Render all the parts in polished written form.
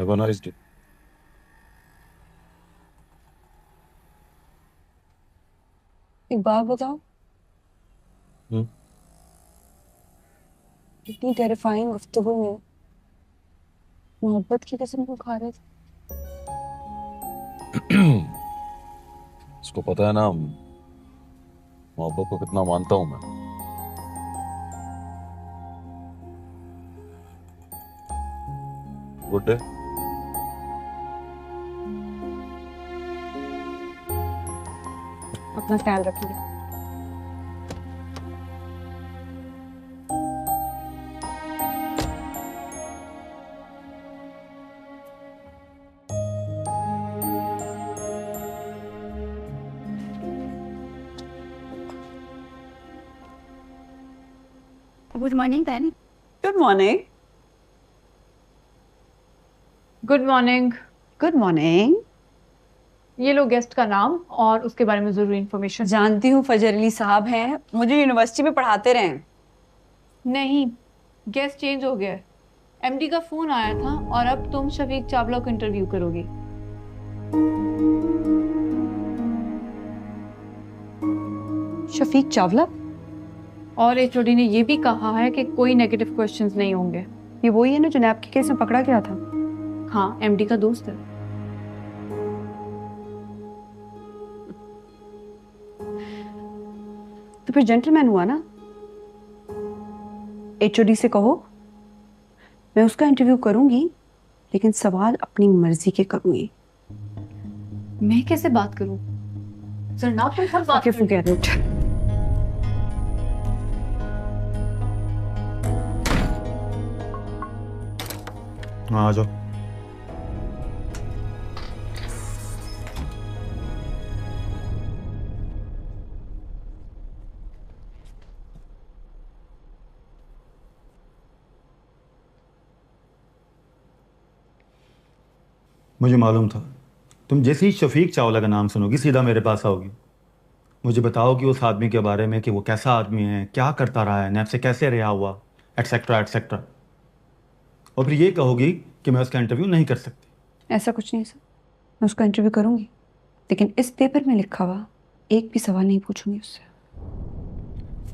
Have a nice day. एक बात बताओ। हम्म। इतनी टेरिफाइंग गुफ्तगू में मोहब्बत की कसम क्यों खा रहे थे? उसको पता है ना मोहब्बत को कितना मानता हूं मैं। Good day. अपना ख्याल रखिए। गुड मॉर्निंग बहन। Good morning. Good morning. Good morning. ये लो गेस्ट का नाम और उसके बारे में जरूरी इंफॉर्मेशन। जानती हूँ फजर अली साहब हैं, मुझे यूनिवर्सिटी में पढ़ाते रहे हैं। नहीं, गेस्ट चेंज हो गया है। एमडी का फोन आया था और अब तुम शफीक चावला को इंटरव्यू करोगी। शफीक चावला? और एचओडी ने ये भी कहा है कि कोई नेगेटिव क्वेश्चंस नहीं होंगे। ये वही है ना जो नैब के केस में पकड़ा गया था? हाँ, एमडी का दोस्त है। तो फिर जेंटलमैन हुआ ना। एचओडी से कहो मैं उसका इंटरव्यू करूंगी, लेकिन सवाल अपनी मर्जी के करूंगी। मैं कैसे बात करूं? सर ना तुम सब बात Okay, forget it. हाँ आ जाओ। मुझे मालूम था तुम जैसे ही शफीक चावला का नाम सुनोगी सीधा मेरे पास आओगी। मुझे बताओ कि उस आदमी के बारे में, कि वो कैसा आदमी है, क्या करता रहा है, नैब से कैसे रिहा हुआ, एटसेट्रा एटसेट्रा। और फिर ये कहोगी कि मैं उसका इंटरव्यू नहीं कर सकती। ऐसा कुछ नहीं सर, मैं उसका इंटरव्यू करूंगी, लेकिन इस पेपर में लिखा हुआ एक भी सवाल नहीं पूछूंगी उससे।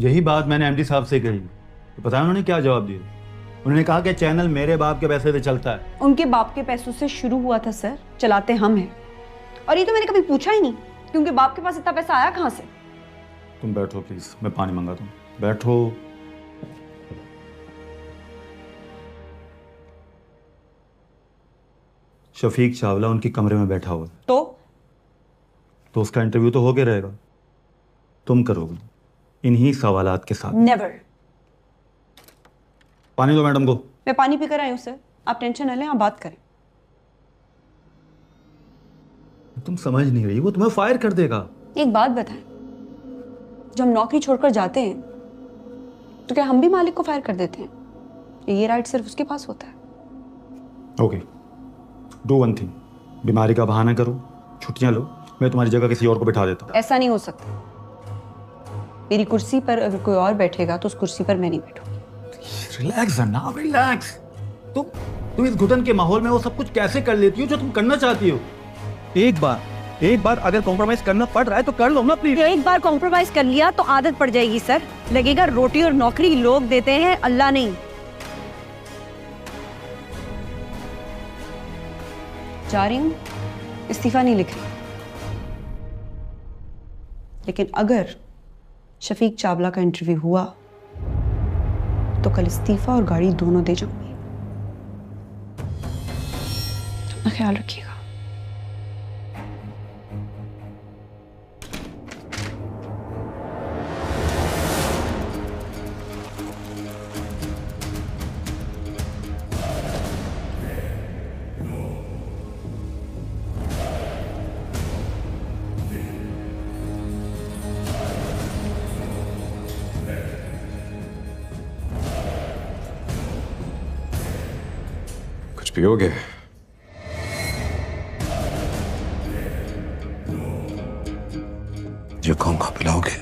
यही बात मैंने एमडी साहब से कही, तो पता है उन्होंने क्या जवाब दिया? उन्होंने कहा कि चैनल मेरे बाप के पैसे से चलता है। उनके बाप के पैसों से शुरू हुआ था सर, चलाते हम हैं। और ये तो मैंने कभी पूछा ही नहीं कि उनके बाप के पास इतना पैसा आया कहाँ से। तुम बैठो प्लीज, मैं पानी मंगाता हूँ, बैठो। शफीक चावला उनके कमरे में बैठा हुआ है, तो उसका इंटरव्यू तो हो गया रहेगा। तुम करोगे इन्हीं सवालात के साथ। नेवर। पानी दो मैडम को। मैं पानी पीकर आई हूँ सर, आप टेंशन न लें, आप बात करें। तुम समझ नहीं रही, वो तुम्हें फायर कर देगा। एक बात बताएं, जब हम नौकरी छोड़कर जाते हैं तो क्या हम भी मालिक को फायर कर देते हैं? ये राइट सिर्फ उसके पास होता है। ओके, डू वन थिंग, बीमारी का बहाना करो, छुट्टियां लो, मैं तुम्हारी जगह किसी और को बिठा देता हूँ। ऐसा नहीं हो सकता। मेरी कुर्सी पर अगर कोई और बैठेगा तो उस कुर्सी पर मैं नहीं बैठूंगी। रिलैक्स ना, रिलैक्स। तुम इस घुटन के माहौल में वो सब कुछ कैसे कर लेती हो जो तुम करना चाहती हो? एक बार अगर कॉम्प्रोमाइज करना पड़ रहा है तो कर लो ना प्लीज। एक बार कॉम्प्रोमाइज कर लिया तो आदत पड़ जाएगी सर। लगेगा रोटी और नौकरी लोग देते हैं, अल्लाह नहीं। जा रही हूँ, इस्तीफा नहीं लिख रही, लेकिन अगर शफीक चावला का इंटरव्यू हुआ तो कल इस्तीफा और गाड़ी दोनों दे जाऊंगी। अपना ख्याल रखिएगा। कुछ पियोगे? जो कहूंगा पिलाओगे?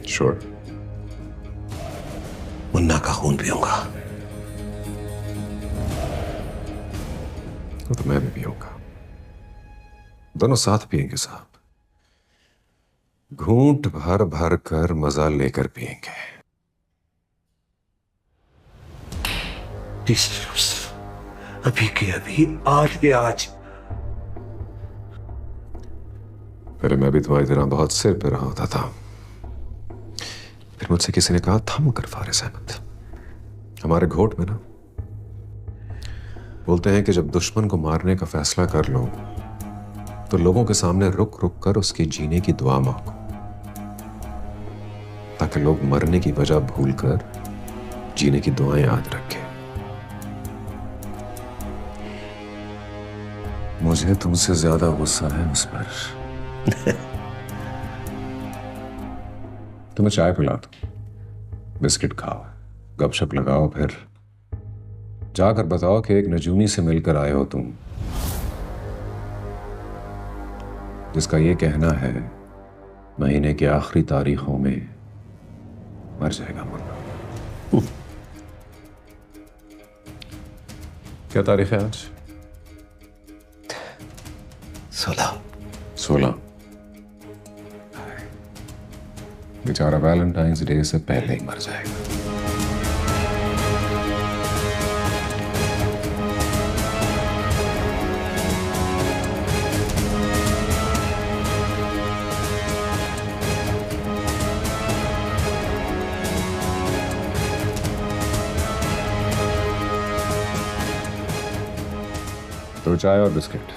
श्योर। मुन्ना का खून पीऊंगा। तो मैं भी पीऊंगा। दोनों साथ पिएंगे साहब, घूंट भर भर कर मजा लेकर पिएंगे। अभी के अभी, आज के आज। पहले मैं भी तुम्हारी तरह बहुत सिर पे रहा होता था, फिर मुझसे किसी ने कहा थम कर फारिस अहमद। हमारे घोट में ना बोलते हैं कि जब दुश्मन को मारने का फैसला कर लो तो लोगों के सामने रुक रुक कर उसकी जीने की दुआ मांगो, ताकि लोग मरने की वजह भूलकर जीने की दुआएं याद रखें। मुझे तुमसे ज्यादा गुस्सा है उस पर। तुम्हें चाय पिला दो, बिस्किट खाओ, गपशप लगाओ, फिर जाकर बताओ कि एक नजूमी से मिलकर आए हो तुम, जिसका ये कहना है महीने के आखिरी तारीखों में मर जाएगा मुन्ना। क्या तारीख है आज? 16। बेचारा वैलेंटाइंस डे से पहले ही मर जाएगा। तो चाय और बिस्किट।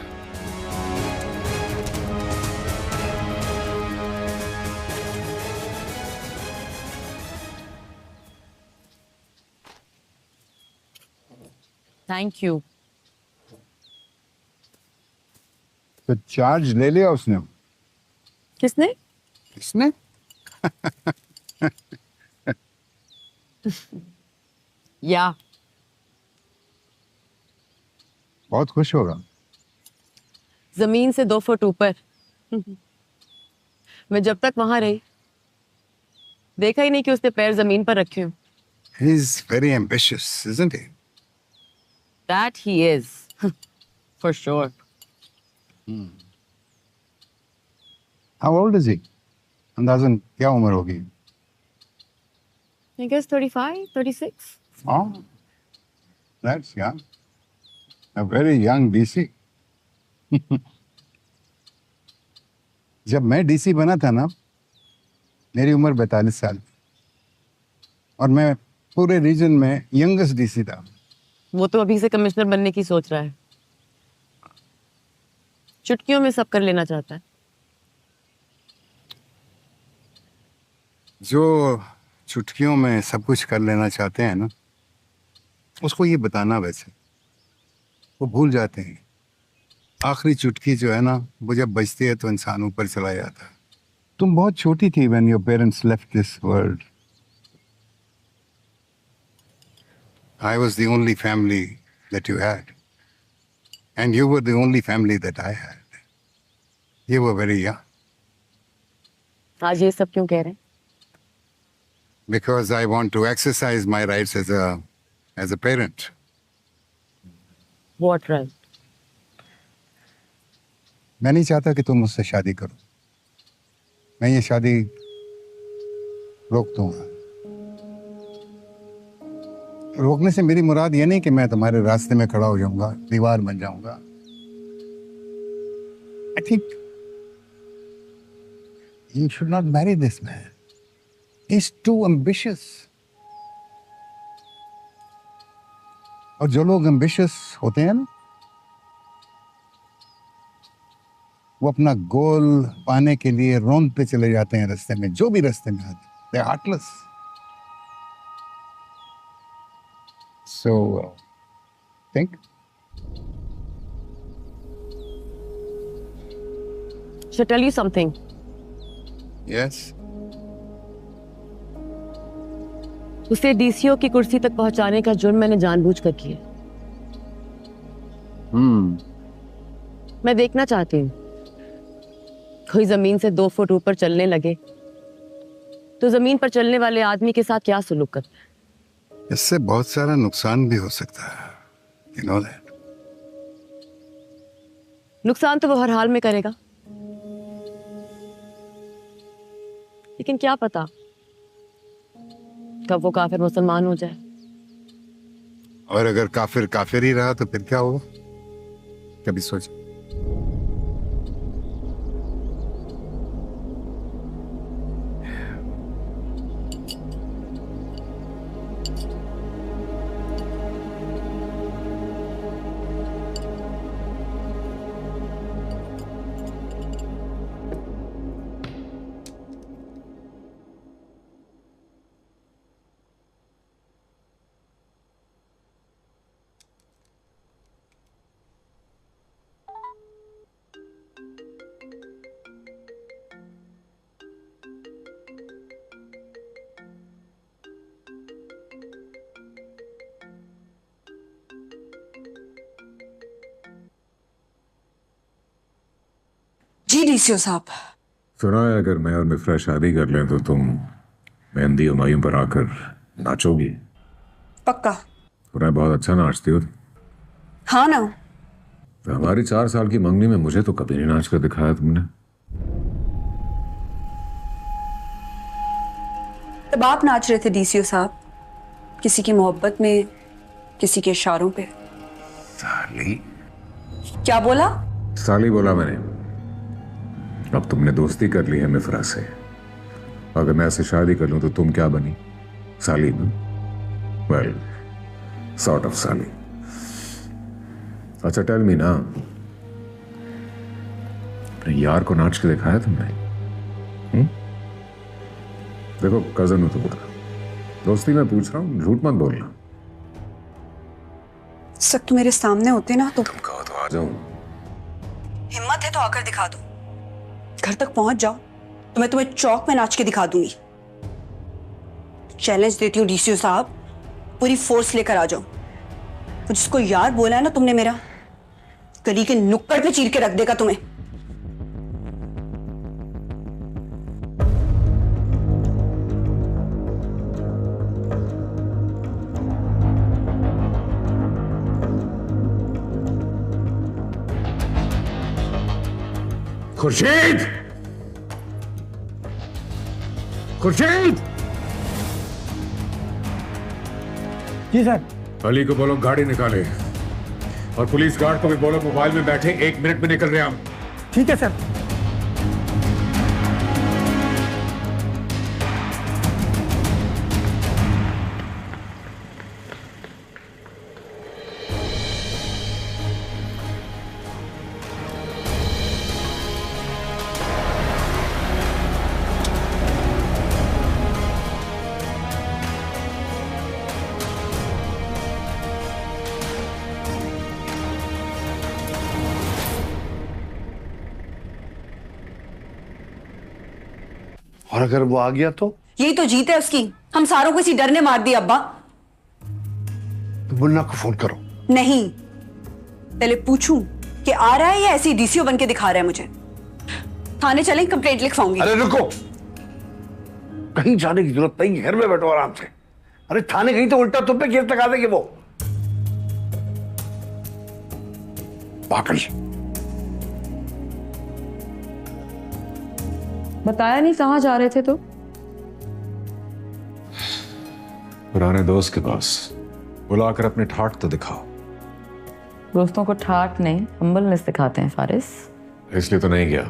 Thank you. तो चार्ज ले लिया उसने? किसने? इसने? या बहुत खुश होगा। जमीन से 2 फुट ऊपर। मैं जब तक वहां रही देखा ही नहीं कि उसने पैर जमीन पर रखे हो। He is very ambitious, isn't he? That he is, for sure. How old is he? अंदाज़न क्या उम्र होगी? I guess 35, 36. Oh, that's young. A very young DC. जब मैं डीसी बना था ना, मेरी उम्र 42 साल और मैं पूरे रीजन में यंगेस्ट डीसी था। वो तो अभी से कमिश्नर बनने की सोच रहा है। चुटकियों में सब कर लेना चाहता है। जो चुटकियों में सब कुछ कर लेना चाहते हैं ना, उसको ये बताना वैसे वो भूल जाते हैं। आखिरी चुटकी जो है ना, वो जब बजती है तो इंसान ऊपर चला जाता है। तुम बहुत छोटी थी when your parents left this world. I was the only family that you had. And you were the only family that I had. You were very young. आज ये सब क्यों कह रहे हैं? Because I want to exercise my rights as a parent. What right? मैं नहीं चाहता कि तुम मुझसे शादी करो। मैं ये शादी रोक दूंगा। रोकने से मेरी मुराद ये नहीं कि मैं तुम्हारे रास्ते में खड़ा हो जाऊंगा, दीवार बन जाऊंगा। I think you should not marry this man. He's too ambitious. और जो लोग ambitious होते हैं ना, वो अपना गोल पाने के लिए रौंदते चले जाते हैं रास्ते में, जो भी रास्ते में आते हैं। They're heartless. So, think. Should I tell you something? Yes. उसे डीसीओ की कुर्सी तक पहुंचाने का जुर्म मैंने जानबूझकर किया। मैं देखना चाहती हूँ कोई जमीन से 2 फुट ऊपर चलने लगे तो जमीन पर चलने वाले आदमी के साथ क्या सुलूक करता है। इससे बहुत सारा नुकसान भी हो सकता है, you know that. नुकसान तो वो हर हाल में करेगा, लेकिन क्या पता कब वो काफिर मुसलमान हो जाए। और अगर काफिर काफिर ही रहा तो फिर क्या होगा, कभी सोचा? जी डीसीओ साहब। सुना है अगर मैं और मिफ्रा शादी कर लें तो तुम मेहंदी हुमायूं पर आकर नाचोगी। पक्का? सुना है बहुत अच्छा नाचती हो। हाँ ना। तो हमारी 4 साल की मंगनी में मुझे तो कभी नहीं नाच कर दिखाया तुमने। तब आप नाच रहे थे डीसीओ साहब, किसी की मोहब्बत में, किसी के इशारों पे। साली। क्या बोला? साली बोला मैंने। अब तुमने दोस्ती कर ली है मिफ्रा से, अगर मैं ऐसे शादी कर लूं तो तुम क्या बनी? साली ना? वेल, सॉर्ट ऑफ साली। अच्छा टेल मी ना, अपने यार को नाच के दिखाया तुमने? देखो कजन हो तुम्हारा, दोस्ती में पूछ रहा हूं, झूठ मत बोलना। सब तो मेरे सामने होते ना तो। तुम कहो तो आ जाऊं। हिम्मत है तो आकर दिखा दो, घर तक पहुंच जाओ तो मैं तुम्हें चौक में नाच के दिखा दूंगी। चैलेंज देती हूँ डीसीओ साहब, पूरी फोर्स लेकर आ जाओ। वो जिसको यार बोला है ना तुमने मेरा, गली के नुक्कड़ पे चीर के रख देगा तुम्हें। खुर्शीद! खुर्शीद! जी सर। अली को बोलो गाड़ी निकाले, और पुलिस गार्ड को भी बोलो मोबाइल में बैठे 1 मिनट में निकल रहे हैं हम। ठीक है सर। और अगर वो आ गया तो? यही तो जीत है उसकी, हम सारों को इसी डर ने मार दिया। अब्बा तो मुन्ना को फोन करो। नहीं, पहले पूछूं कि आ रहा है या ऐसे ही डीसीओ बन के दिखा रहा है मुझे। थाने चलें, कंप्लेंट लिखवाऊंगी। अरे रुको, कहीं जाने की जरूरत नहीं, घर में बैठो आराम से। अरे थाने गई तो उल्टा तुम पे केस लगा देंगे वो। पागल। बताया नहीं कहाँ जा रहे थे तो? पुराने दोस्त के पास, बुलाकर अपने ठाठ तो दिखाओ। दोस्तों को ठाठ नहीं, हम्बलनेस दिखाते हैं फारिस। इसलिए तो नहीं गया,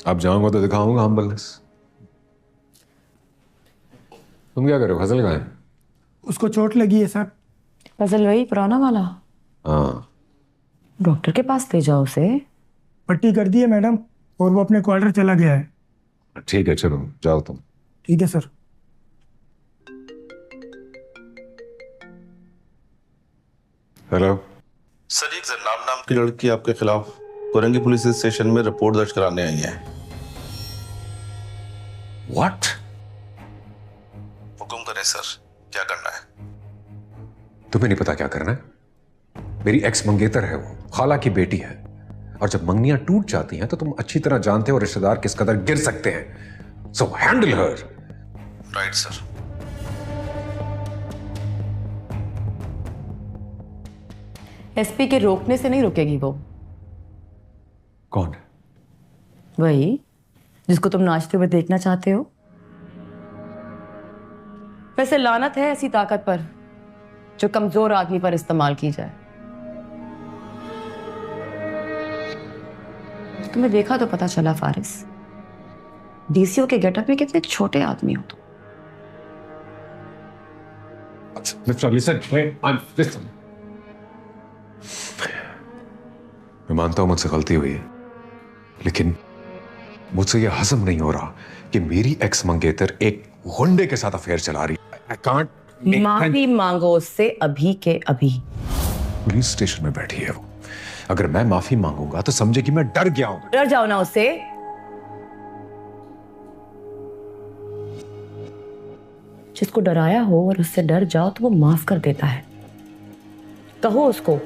अब जाऊंगा तो दिखाऊंगा हम्बलनेस। तुम क्या करो? फजल कहाँ है? उसको चोट लगी है सर। फजल वही पुराना वाला? हाँ। डॉक्टर के पास ले जाओ उसे। पट्टी कर दी है मैडम, और वो अपने क्वार्टर चला गया है। ठीक है चलो जाओ तुम। ठीक है सर। हेलो सर, एक जन्नाब नाम की लड़की आपके खिलाफ कोरंगी पुलिस स्टेशन में रिपोर्ट दर्ज कराने आई है। व्हाट? हुक्म करें सर, क्या करना है? तुम्हें नहीं पता क्या करना है? मेरी एक्स मंगेतर है वो, खाला की बेटी है, और जब मंगनियां टूट जाती हैं तो तुम अच्छी तरह जानते हो रिश्तेदार किस कदर गिर सकते हैं। So handle her. Right sir. SP के रोकने से नहीं रुकेगी वो। कौन है? वही जिसको तुम नाचते हुए देखना चाहते हो। वैसे लानत है ऐसी ताकत पर जो कमजोर आदमी पर इस्तेमाल की जाए। तुम्हें देखा तो पता चला फारिस, डीसीओ के गेटअप में कितने छोटे आदमी हो तुम। मैं मानता हूं मुझसे गलती हुई है, लेकिन मुझसे यह हजम नहीं हो रहा कि मेरी एक्स मंगेतर एक गुंडे के साथ अफेयर चला रही है। I can't. माफी मांगो उससे अभी के अभी। पुलिस स्टेशन में बैठी है वो। अगर मैं माफी मांगूंगा तो समझे कि मैं डर गया हूं। डर जाओ ना उससे। जिसको डराया हो और उससे डर जाओ तो वो माफ कर देता है। कहो उसको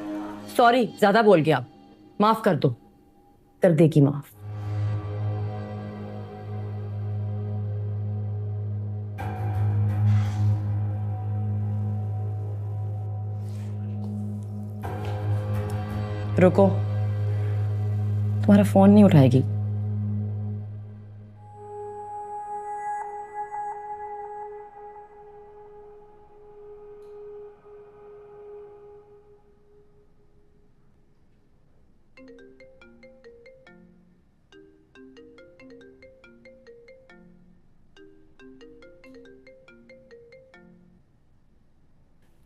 सॉरी, ज्यादा बोल गया, माफ कर दो, कर देगी माफ। रुको, तुम्हारा फोन नहीं उठाएगी।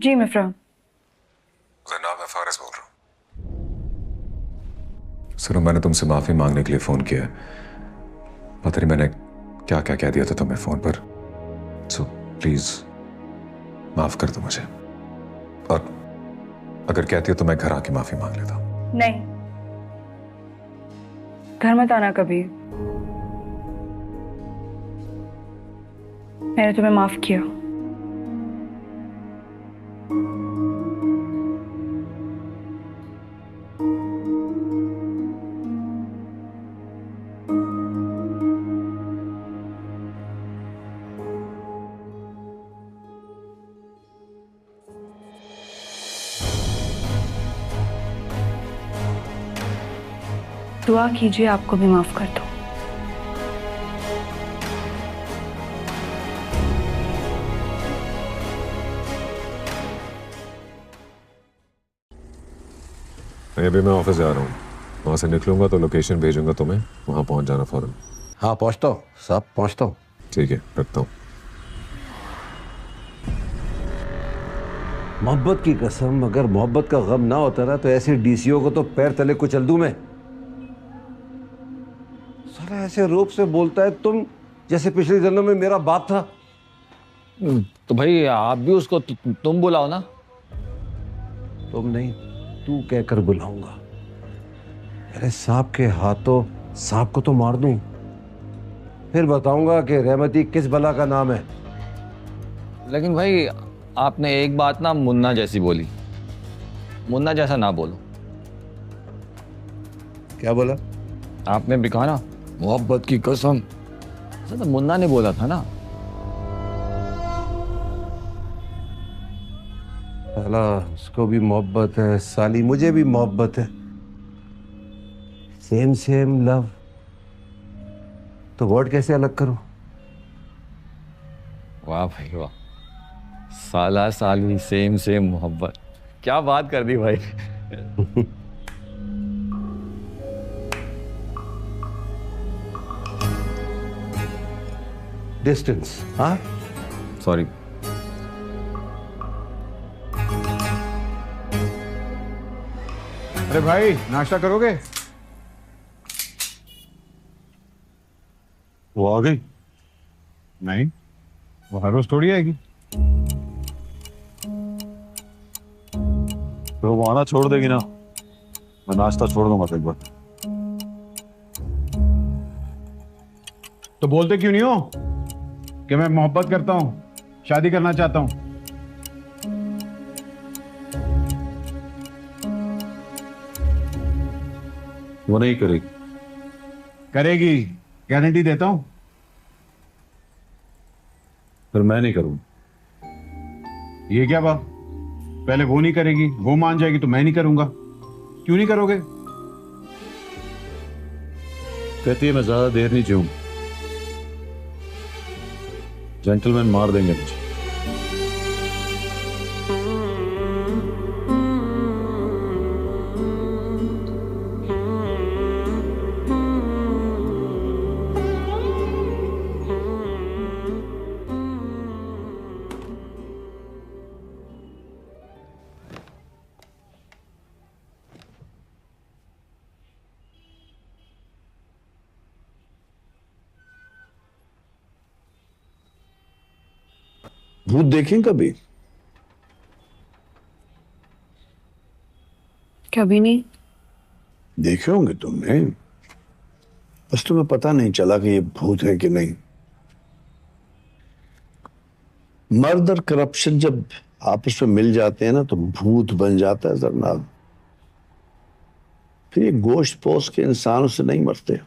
जी मिफ्रा। जनाब, मैं फारिस बोल रहा हूँ। सुनो, मैंने तुमसे माफी मांगने के लिए फोन किया। पता नहीं मैंने क्या क्या कह दिया था तुम्हें फोन पर। सो प्लीज माफ कर दो मुझे, और अगर कहती हो तो मैं घर आके माफी मांग लेता हूँ। नहीं, घर मत आना कभी। मैंने तुम्हें माफ किया। दुआ कीजिए आपको भी माफ कर दो। अभी मैं ऑफिस जा रहा हूँ, वहां से निकलूंगा तो लोकेशन भेजूंगा तुम्हें, वहां पहुंच जाना फौरन। हाँ पहुंचता हूँ साहब, पहुंचता हूँ। ठीक है, रखता हूँ। मोहब्बत की कसम, अगर मोहब्बत का गम ना होता ना तो ऐसे डीसीओ को तो पैर तले कुचल दूं मैं। साला ऐसे रूप से बोलता है तुम जैसे पिछले जन्म में मेरा बाप था। तो भाई आप भी उसको तुम बुलाओ ना। तुम नहीं, तू कहकर बुलाऊंगा। अरे सांप के हाथों सांप को तो मार दूं, फिर बताऊंगा कि रहमती किस बला का नाम है। लेकिन भाई आपने एक बात ना मुन्ना जैसी बोली। मुन्ना जैसा ना बोलो। क्या बोला? आपने भी कहा ना मोहब्बत की कसम, ऐसा तो मुन्ना ने बोला था ना। साला उसको भी मोहब्बत है, साली मुझे भी मोहब्बत है। सेम सेम लव, तो वर्ड कैसे अलग करूं? वाह भाई वाह, साला साली सेम सेम मोहब्बत, क्या बात कर दी भाई। डिस्टेंस। हाँ सॉरी। अरे भाई नाश्ता करोगे? वो आ गई? नहीं, वो हर रोज थोड़ी आएगी। तो वो आना छोड़ देगी ना, मैं नाश्ता छोड़ दूंगा एक बार। तो बोलते क्यों नहीं हो कि मैं मोहब्बत करता हूं, शादी करना चाहता हूं? वो नहीं करेगी। करेगी, गारंटी देता हूं। फिर मैं नहीं करूंगा। ये क्या बात? पहले वो नहीं करेगी, वो मान जाएगी तो मैं नहीं करूंगा। क्यों नहीं करोगे? कहती है मैं ज्यादा देर नहीं जीऊँ, जेंटलमैन मार देंगे मुझे। भूत देखें कभी? कभी नहीं। देखे होंगे तुमने, बस तुम्हें पता नहीं चला कि ये भूत है कि नहीं। मर्द और करप्शन जब आपस में मिल जाते हैं ना तो भूत बन जाता है जरनाब। फिर ये गोश्त पोस के इंसानों से नहीं मरते।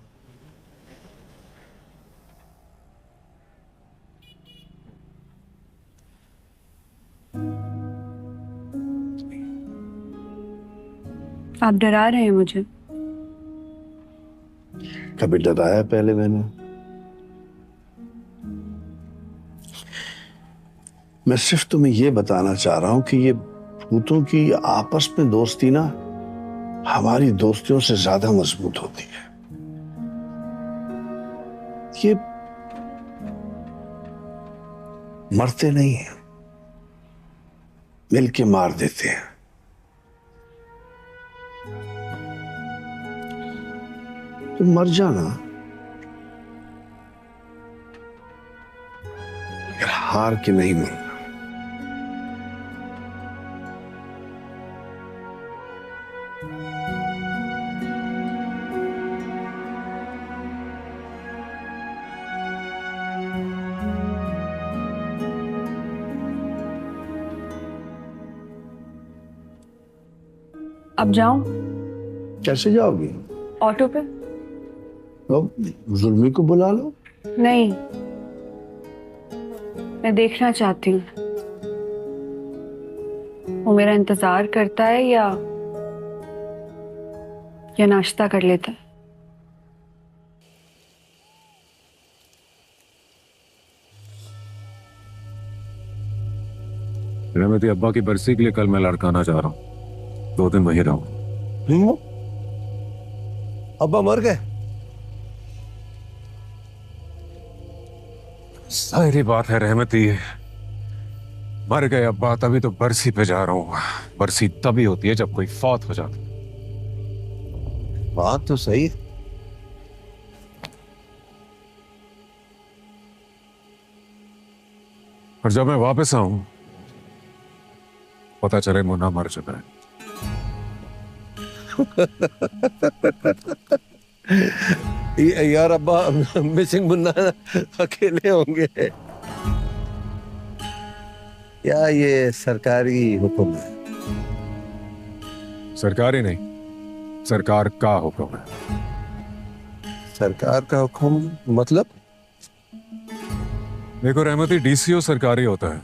आप डरा रहे हैं मुझे। कभी डराया पहले मैंने? मैं सिर्फ तुम्हें यह बताना चाह रहा हूं कि ये भूतों की आपस में दोस्ती ना हमारी दोस्तियों से ज्यादा मजबूत होती है। ये मरते नहीं हैं, मिलके मार देते हैं। तुम मर जाना, मगर हार के नहीं मरना। अब जाऊं? कैसे जाओगी? ऑटो पे। तो जुल्मी को बुला लो। नहीं, मैं देखना चाहती हूँ वो मेरा इंतजार करता है या नाश्ता कर लेता है। रहमती अब्बा की बरसी के लिए कल मैं लड़काना जा रहा हूँ, 2 दिन वहीं रहूं। अब्बा मर गए? सारी बात है रहमती, मर गए अब्बा तभी तो बरसी पे जा रहा हूं। बरसी तभी होती है जब कोई फौत हो जाता। बात तो सही है। और जब मैं वापस आऊं पता चले मुन्ना मर चुका है। यार अब्बा मिसिंग मुन्ना अकेले होंगे या ये सरकारी हुक्म है? सरकारी नहीं, सरकार का हुक्म है। सरकार का हुक्म मतलब? देखो रहमती, डीसीओ सरकारी होता है,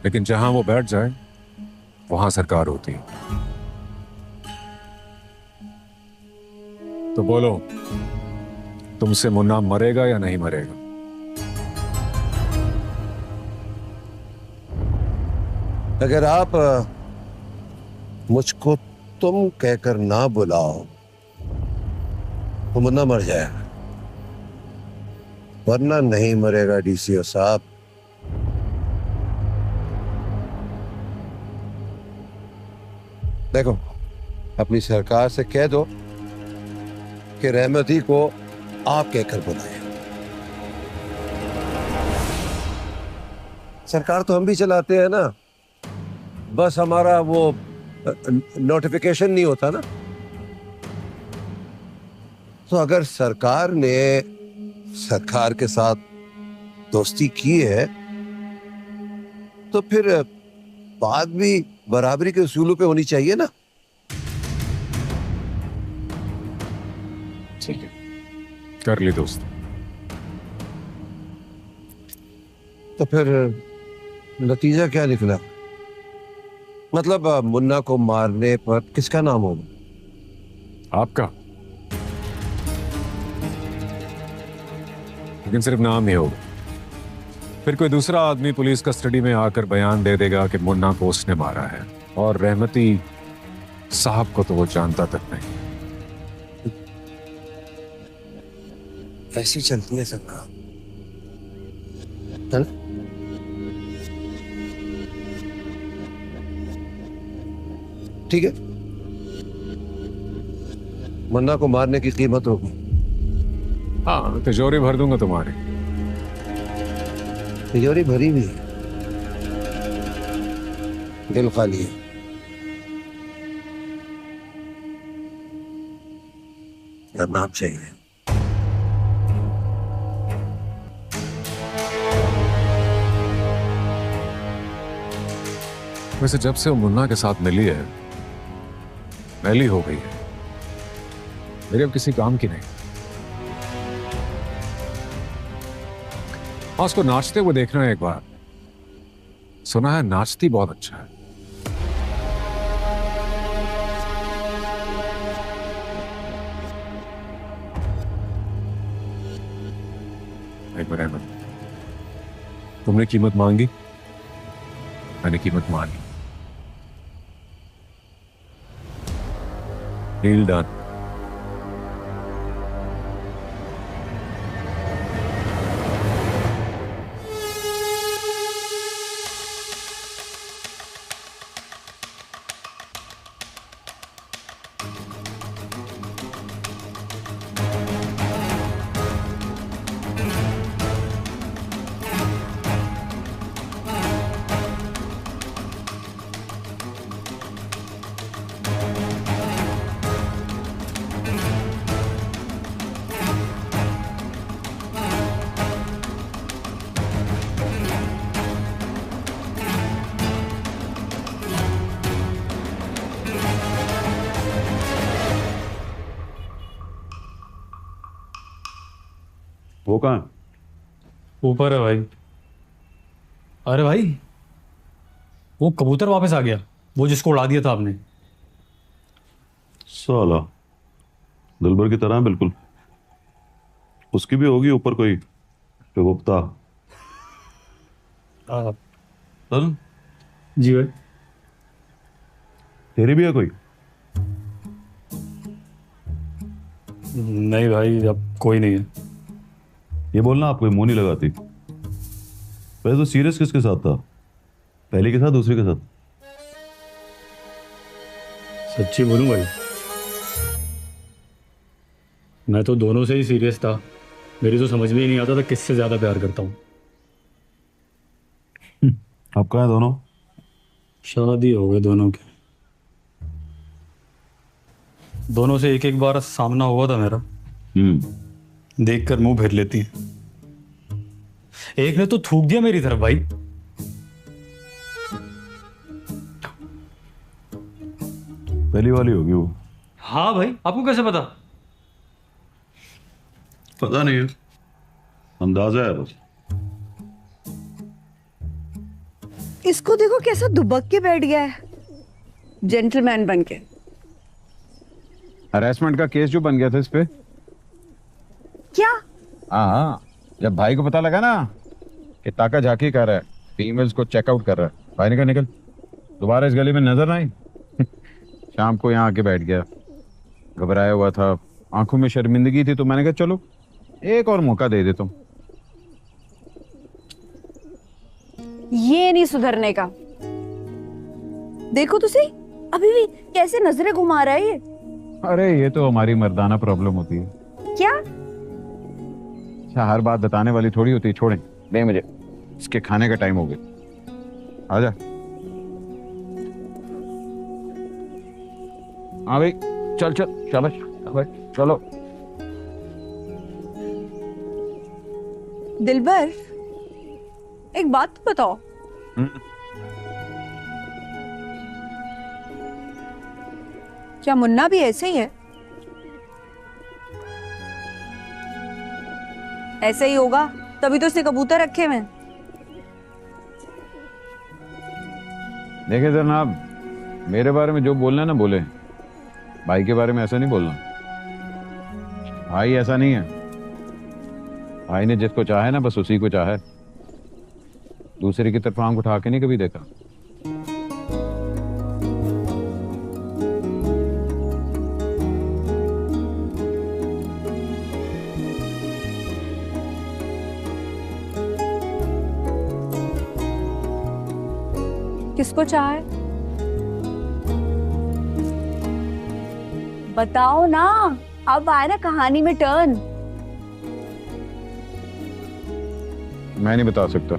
लेकिन जहां वो बैठ जाए वहां सरकार होती है। तो बोलो, तुमसे मुन्ना मरेगा या नहीं मरेगा? अगर आप मुझको तुम कहकर ना बुलाओ तो मुन्ना मर जाएगा, वरना नहीं मरेगा डीसीओ साहब। देखो, अपनी सरकार से कह दो कि रहमती को आप कहकर बुलाए। सरकार तो हम भी चलाते हैं ना, बस हमारा वो नोटिफिकेशन नहीं होता ना। तो अगर सरकार ने सरकार के साथ दोस्ती की है तो फिर बात भी बराबरी के उसूलों पे होनी चाहिए ना। ठीक है, कर ली दोस्त। तो फिर नतीजा क्या निकला? मतलब मुन्ना को मारने पर किसका नाम होगा? आपका। लेकिन सिर्फ नाम ही होगा। फिर कोई दूसरा आदमी पुलिस कस्टडी में आकर बयान दे देगा कि मुन्ना को उसने मारा है, और रहमती साहब को तो वो जानता तक नहीं। ऐसी चलती है सब काम। ठीक है, मुन्ना को मारने की कीमत होगी। हाँ, तिजोरी भर दूंगा तुम्हारी। तिजोरी भरी हुई है, दिल खाली है। नाम चाहिए। वैसे जब से वो मुन्ना के साथ मिली है, मैली हो गई है, मेरे अब किसी काम की नहीं। हाँ, उसको नाचते हुए देखना है एक बार। सुना है नाचती बहुत अच्छा है। एक बार अहमद, तुमने कीमत मांगी, मैंने कीमत मानी। Deal done. वो कहाँ है? ऊपर है भाई। अरे भाई, वो कबूतर वापस आ गया, वो जिसको उड़ा दिया था आपने। साला दिलबर की तरह है बिल्कुल। उसकी भी होगी ऊपर कोई गुप्ता। चल। जी भाई। तेरी भी है कोई? नहीं भाई, अब कोई नहीं है। ये बोलना आप कोई मुंह नहीं लगाती। वैसे तो सीरियस किसके साथ था? पहले के साथ, दूसरे के साथ? सच्ची बोलूं भाई, मैं तो दोनों से ही सीरियस था। मेरी तो समझ में ही नहीं आता था किससे ज्यादा प्यार करता हूँ। अब कहाँ है दोनों? शादी हो गए दोनों की। दोनों से एक एक बार सामना हुआ था मेरा। देखकर मुंह फेर लेती है। एक ने तो थूक दिया मेरी तरफ भाई। पहली वाली होगी वो। हाँ भाई, आपको कैसे पता? पता नहीं है, अंदाजा है बस। इसको देखो कैसा दुबक के बैठ गया है, जेंटलमैन बन के। हरासमेंट का केस जो बन गया था इस पे। क्या? हाँ, जब भाई को पता लगा ना कि ताका झाकी कर रहा है, फीमेल्स को चेकआउट कर रहा है, भाई ने कहा निकल, दोबारा इस गली में नजर ना आई। शाम को यहाँ आके बैठ गया, घबराया हुआ था, आंखों में शर्मिंदगी थी, तो मैंने कहा चलो एक और मौका दे देता हूँ। ये नहीं सुधरने का। देखो तो सही, अभी भी कैसे नजरें घुमा रहा है ये। अरे ये तो हमारी मर्दाना प्रॉब्लम होती है। क्या? अच्छा, हर बात बताने वाली थोड़ी होती है। छोड़ें, ले मुझे, इसके खाने का टाइम हो गया। आजा। हाँ भाई, चल चल, शाबाश शाबाश, चलो। दिलबर, एक बात तो बताओ, क्या मुन्ना भी ऐसे ही है? ऐसे ही होगा, तभी तो उसने कबूतर रखे हुए। देखिए जनाब, मेरे बारे में जो बोलना है ना बोले, भाई के बारे में ऐसा नहीं बोलना। भाई ऐसा नहीं है, भाई ने जिसको चाहे ना बस उसी को चाहे, दूसरे की तरफ आंख उठा के नहीं कभी देखा। किसको चाहे? बताओ ना, अब आए ना कहानी में टर्न। मैं नहीं बता सकता।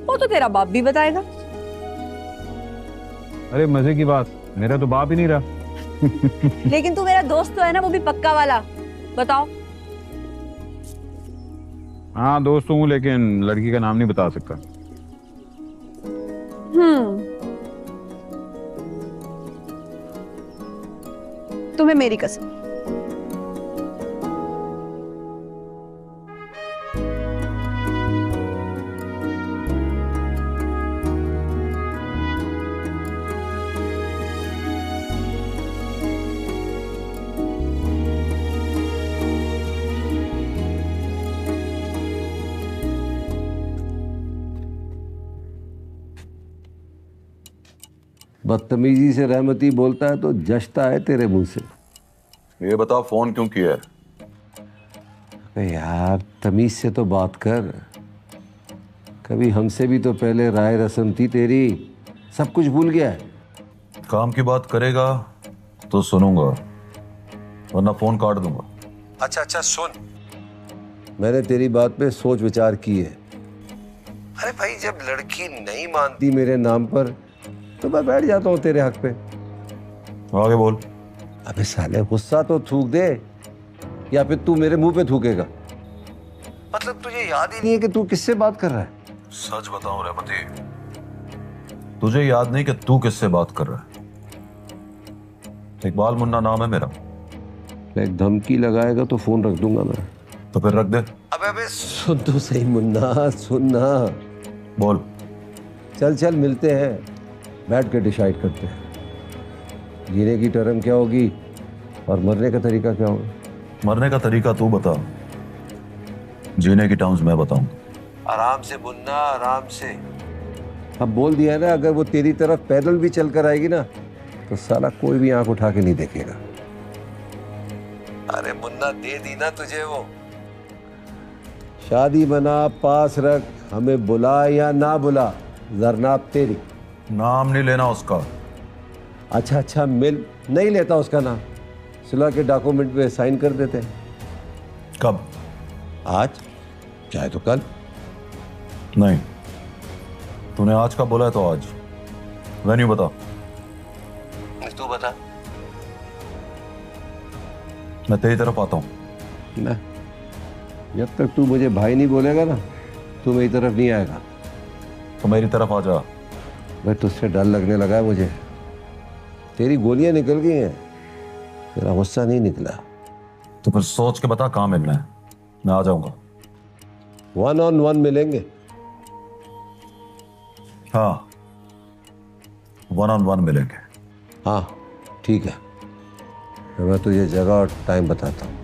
वो तो तेरा बाप भी बताएगा। अरे मजे की बात, मेरा तो बाप ही नहीं रहा। लेकिन तू मेरा दोस्त तो है ना, वो भी पक्का वाला। बताओ। हाँ दोस्त हूँ, लेकिन लड़की का नाम नहीं बता सकता। तुम्हें मेरी कसम। बदतमीजी से रहमती बोलता है तो जश्ता है तेरे मुंह से। ये बताओ फोन क्यों किया है? अबे यार तमीज से तो बात कर। कभी हमसे भी तो पहले राय रस्म थी तेरी, सब कुछ भूल गया है। काम की बात करेगा तो सुनूंगा, वरना फोन काट दूंगा। अच्छा सुन, मैंने तेरी बात पे सोच विचार की है। अरे भाई जब लड़की नहीं मानती मेरे नाम पर तो मैं बैठ जाता हूँ तेरे हक पे। आगे बोल। अबे साले गुस्सा तो थूक दे, या फिर तू मेरे मुंह पे थूकेगा। मतलब तुझे याद ही नहीं है कि तू किससे बात कर रहा है? सच बताऊं रहमती, तुझे याद नहीं कि तू किससे बात कर रहा है? इकबाल मुन्ना नाम है मेरा। एक धमकी लगाएगा तो फोन रख दूंगा मैं। तो फिर रख दे। अबे सुन तो सही मुन्ना, सुन ना। बोल। चल मिलते हैं, बैठ के डिसाइड करते हैं जीने की टर्म क्या होगी और मरने का तरीका क्या होगा। मरने का तरीका तू बता, जीने की टर्म्स मैं बताऊं। आराम से मुन्ना, आराम से। अब बोल दिया ना, अगर वो तेरी तरफ पैदल भी चल कर आएगी ना तो साला कोई भी आंख उठा के नहीं देखेगा। अरे मुन्ना दे दी ना तुझे वो। शादी बना पास रख, हमें बुला या ना बुला, जरनाब तेरी। नाम नहीं लेना उसका। अच्छा मिल, नहीं लेता उसका नाम। सुलह के डॉक्यूमेंट पे साइन कर देते हैं। कब? आज, चाहे तो कल। नहीं, तूने आज का बोला है तो आज। वेन्यू बता। तू बता। मैं तेरी तरफ आता हूं। ना, जब तक तू मुझे भाई नहीं बोलेगा ना तू मेरी तरफ नहीं आएगा। तो मेरी तरफ आ जा। भाई तुझसे डर लगने लगा है मुझे। तेरी गोलियां निकल गई हैं, तेरा गुस्सा नहीं निकला। तो फिर सोच के बता कहां मिलना है, मैं आ जाऊंगा। 1 on 1 मिलेंगे। हाँ, 1 on 1 मिलेंगे। हाँ ठीक है, तो मैं तुझे जगह और टाइम बताता हूँ।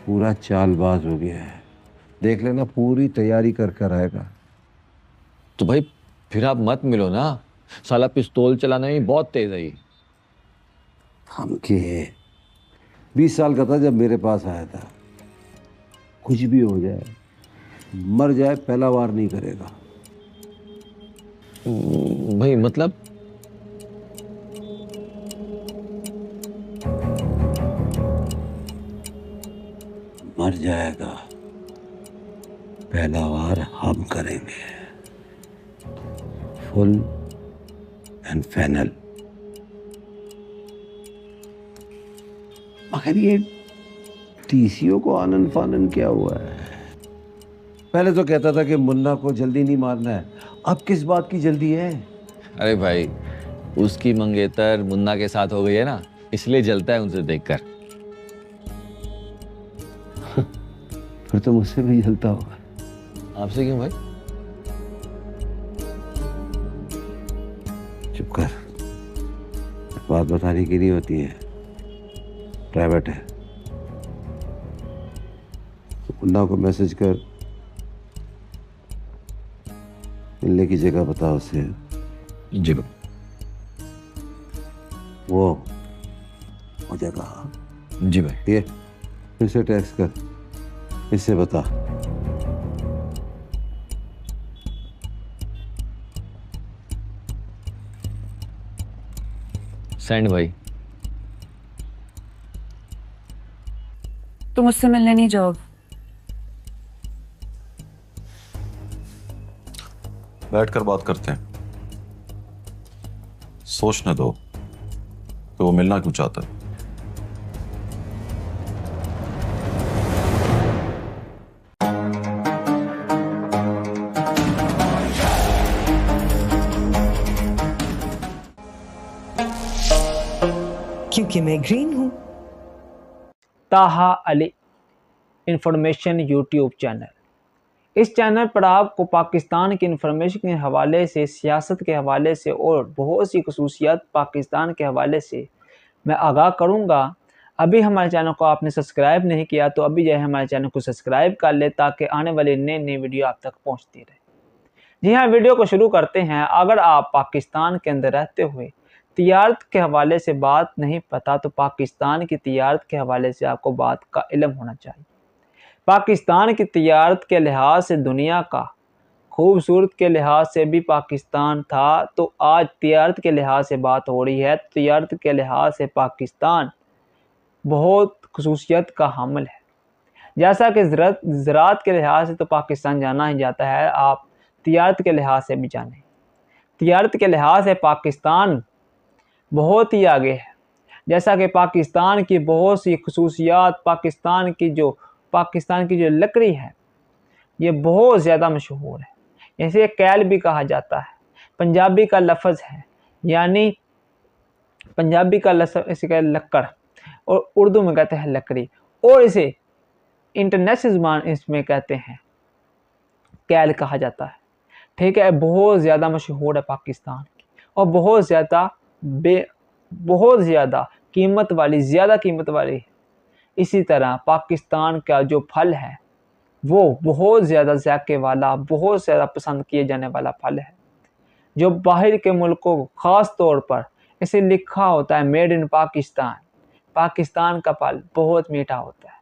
पूरा चालबाज हो गया है, देख लेना पूरी तैयारी कर कर आएगा। तो भाई फिर आप मत मिलो ना, साला पिस्तौल चलाने में बहुत तेज है। हम के 20 साल का था जब मेरे पास आया था। कुछ भी हो जाए, मर जाए, पहला वार नहीं करेगा। भाई मतलब मर जाएगा, पहला वार हम करेंगे, फुल एंड फाइनल। मगर ये टीसीओ को आनन फानन क्या हुआ है? पहले तो कहता था कि मुन्ना को जल्दी नहीं मारना है, अब किस बात की जल्दी है? अरे भाई उसकी मंगेतर मुन्ना के साथ हो गई है ना, इसलिए जलता है उनसे देखकर। फिर तो मुझसे भी जलता होगा। आपसे क्यों भाई? चुप कर, बात बताने की नहीं होती है, प्राइवेट है। तो मुन्ना को मैसेज कर, मिलने की जगह बता उसे। जी वो जगह। जी भाई। ये फिर से टेक्स्ट कर, इससे बता। सेंड भाई। तुम मुझसे मिलने नहीं जाओगे? बैठकर बात करते हैं, सोचने दो कि वो मिलना क्यों चाहता है। क्योंकि मैं ग्रीन हूं। ताहा अली इंफॉर्मेशन यूट्यूब चैनल। इस चैनल पर आपको पाकिस्तान की इंफॉर्मेशन के हवाले से, सियासत के हवाले से और बहुत सी खसूसियात पाकिस्तान के हवाले से मैं आगाह करूंगा। अभी हमारे चैनल को आपने सब्सक्राइब नहीं किया तो अभी जाए हमारे चैनल को सब्सक्राइब कर ले, ताकि आने वाली नई नई वीडियो आप तक पहुंचती रहे। जी हाँ, वीडियो को शुरू करते हैं। अगर आप पाकिस्तान के अंदर रहते हुए तिजारत के हवाले से बात नहीं पता, तो पाकिस्तान की तिजारत के हवाले से आपको बात का इल्म होना चाहिए। पाकिस्तान की तिजारत के लिहाज से, दुनिया का खूबसूरत के लिहाज से भी पाकिस्तान था, तो आज तिजारत के लिहाज से बात हो रही है। तिजारत के लिहाज से पाकिस्तान बहुत खसूसियत का हामिल है। जैसा कि ज़राअत के लिहाज से तो पाकिस्तान जाना ही जाता है, आप तिजारत के लिहाज से भी जाने। तिजारत के लिहाज से पाकिस्तान बहुत ही आगे है। जैसा कि पाकिस्तान की बहुत सी खसूसियात, पाकिस्तान की जो लकड़ी है ये बहुत ज़्यादा मशहूर है। इसे कैल भी कहा जाता है, पंजाबी का लफ्ज़ है, यानी पंजाबी का लफ्ज़ इसे कहते लक्कड़ और उर्दू में कहते हैं लकड़ी, और इसे इंटरनेशनल ज़बान इसमें कहते हैं कैल कहा जाता है। ठीक है, बहुत ज़्यादा मशहूर है पाकिस्तान की और बहुत ज़्यादा कीमत वाली है। इसी तरह पाकिस्तान का जो फल है वो बहुत ज़्यादा ज़ायके वाला, बहुत ज़्यादा पसंद किए जाने वाला फल है, जो बाहर के मुल्कों को ख़ास तौर पर इसे लिखा होता है मेड इन पाकिस्तान। पाकिस्तान का फल बहुत मीठा होता है।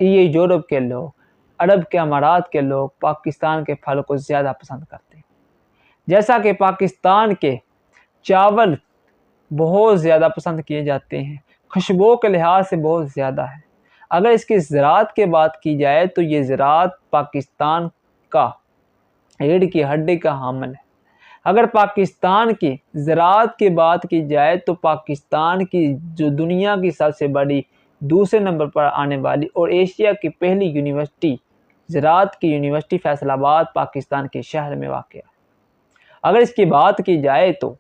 ये यूरोप के लोग, अरब के अमारात के लोग पाकिस्तान के फल को ज़्यादा पसंद करते हैं। जैसा कि पाकिस्तान के चावल बहुत ज़्यादा पसंद किए जाते हैं, खुशबू के लिहाज से बहुत ज़्यादा है। अगर इसकी ज़राअत की बात की जाए तो ये ज़राअत पाकिस्तान का रीढ़ की हड्डी का हामिल है। अगर पाकिस्तान की ज़राअत की बात की जाए तो पाकिस्तान की जो दुनिया की सबसे बड़ी दूसरे नंबर पर आने वाली और एशिया की पहली यूनिवर्सिटी, ज़राअत की यूनिवर्सिटी फैसलाबाद पाकिस्तान के शहर में वाक़ है। अगर इसकी बात की जाए तो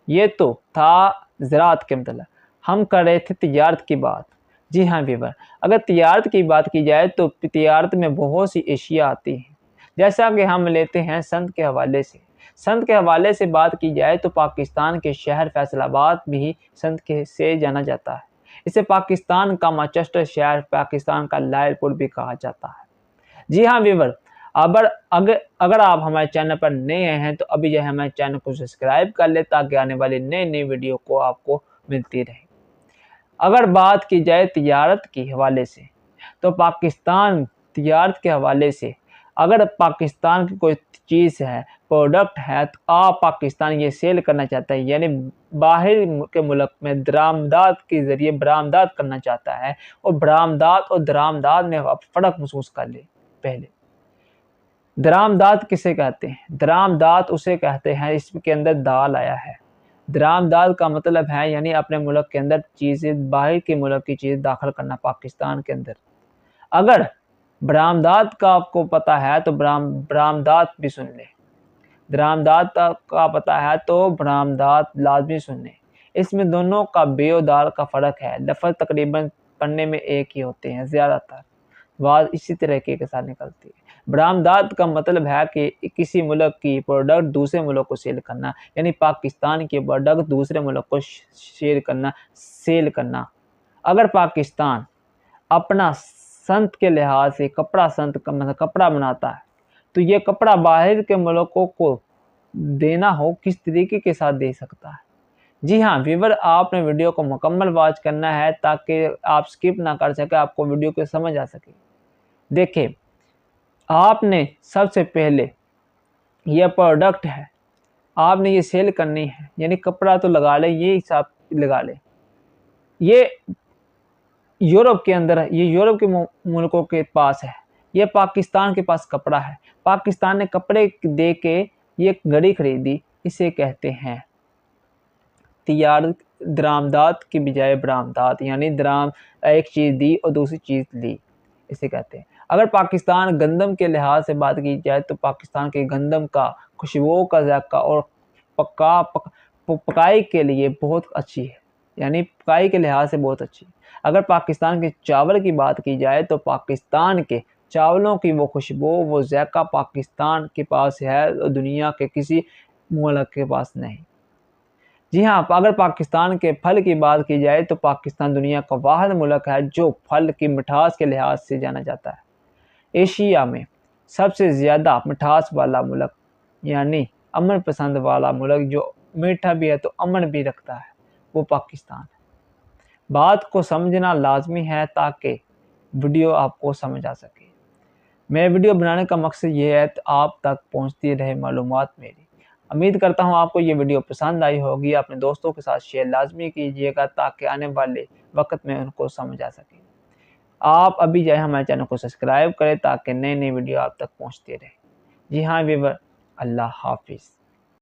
ये तो था ज़राअत के मतलब, हम कर रहे थे तिजारत की बात। जी हाँ व्यूअर, अगर तिजारत की बात की जाए तो तिजारत में बहुत सी एशिया आती हैं। जैसा कि हम लेते हैं संत के हवाले से, संत के हवाले से बात की जाए तो पाकिस्तान के शहर फैसलाबाद भी संत के से जाना जाता है। इसे पाकिस्तान का मैनचेस्टर शहर, पाकिस्तान का लायलपुर भी कहा जाता है। जी हाँ व्यूअर, अगर आप हमारे चैनल पर नए हैं तो अभी जो है हमारे चैनल को सब्सक्राइब कर ले, ताकि आने वाली नई वीडियो को आपको मिलती रहे। अगर बात की जाए तिजारत के हवाले से तो पाकिस्तान तिजारत के हवाले से, अगर पाकिस्तान की कोई चीज़ है, प्रोडक्ट है, तो आप पाकिस्तान ये सेल करना चाहता है, यानी बाहर के मुल्क में दरामदात के ज़रिए बरामदात करना चाहता है, और बरामदात और दरामदात में आप फ़र्क महसूस कर ले। पहले दरामदात किसे कहते हैं? दरामदात उसे कहते हैं इसके अंदर दाल आया है। दरामदात का मतलब है यानी अपने मुल्क के अंदर चीज़ें, बाहर के मुल्क की चीज़ दाखिल करना पाकिस्तान के अंदर। अगर बरामदात का आपको पता है तो बरामदात भी सुन ले। बरामदात का पता है तो बरामदात लाजमी सुनने। इसमें दोनों का बेओदार का फ़र्क है। लफ्ज़ तकरीबन पढ़ने में एक ही होते हैं, ज़्यादातर बात इसी तरीके के साथ निकलती है। बरामदात का मतलब है कि किसी मुल्क की प्रोडक्ट दूसरे मुल्क को सेल करना, यानी पाकिस्तान की प्रोडक्ट दूसरे मुल्क को शेयर करना, सेल करना। अगर पाकिस्तान अपना संत के लिहाज से कपड़ा संत का मतलब कपड़ा बनाता है तो ये कपड़ा बाहर के मुल्कों को देना हो किस तरीके के साथ दे सकता है। जी हाँ व्यूवर, आपने वीडियो को मुकम्मल वॉच करना है ताकि आप स्किप ना कर सके, आपको वीडियो को समझ आ सके। देखिए, आपने सबसे पहले ये प्रोडक्ट है, आपने ये सेल करनी है, यानी कपड़ा तो लगा ले, ये हिसाब लगा ले। ये यूरोप के अंदर है, ये यूरोप के मुल्कों के पास है, ये पाकिस्तान के पास कपड़ा है। पाकिस्तान ने कपड़े दे के ये घड़ी खरीदी, इसे कहते हैं तैयार दरामदात की बजाय बरामदात, यानी दराम एक चीज़ दी और दूसरी चीज़ ली, इसे कहते हैं। अगर पाकिस्तान गंदम के लिहाज से बात की जाए तो पाकिस्तान के गंदम का खुशबू का जायका और पकाई के लिए बहुत अच्छी है, यानी पकाई के लिहाज से बहुत अच्छी। अगर पाकिस्तान के चावल की बात की जाए तो पाकिस्तान के चावलों की वो खुशबू, वो जायका पाकिस्तान के पास है और दुनिया के किसी मुल्क के पास नहीं। जी हाँ, अगर पाकिस्तान के फल की बात की जाए तो पाकिस्तान दुनिया का वाहिद मुल्क है जो फल की मिठास के लिहाज से जाना जाता है। एशिया में सबसे ज़्यादा मिठास वाला मुल्क, यानी अमन पसंद वाला मुल्क जो मीठा भी है तो अमन भी रखता है, वो पाकिस्तान है। बात को समझना लाजमी है ताकि वीडियो आपको समझ आ सके। मैं वीडियो बनाने का मकसद ये है तो आप तक पहुँचती रहे मालूमात मेरी। उम्मीद करता हूँ आपको ये वीडियो पसंद आई होगी। अपने दोस्तों के साथ शेयर लाजमी कीजिएगा ताकि आने वाले वक्त में उनको समझ आ सके। आप अभी जाए हमारे चैनल को सब्सक्राइब करें ताकि नई नई वीडियो आप तक पहुँचती रहे। जी हाँ व्यूअर, अल्लाह हाफिज़।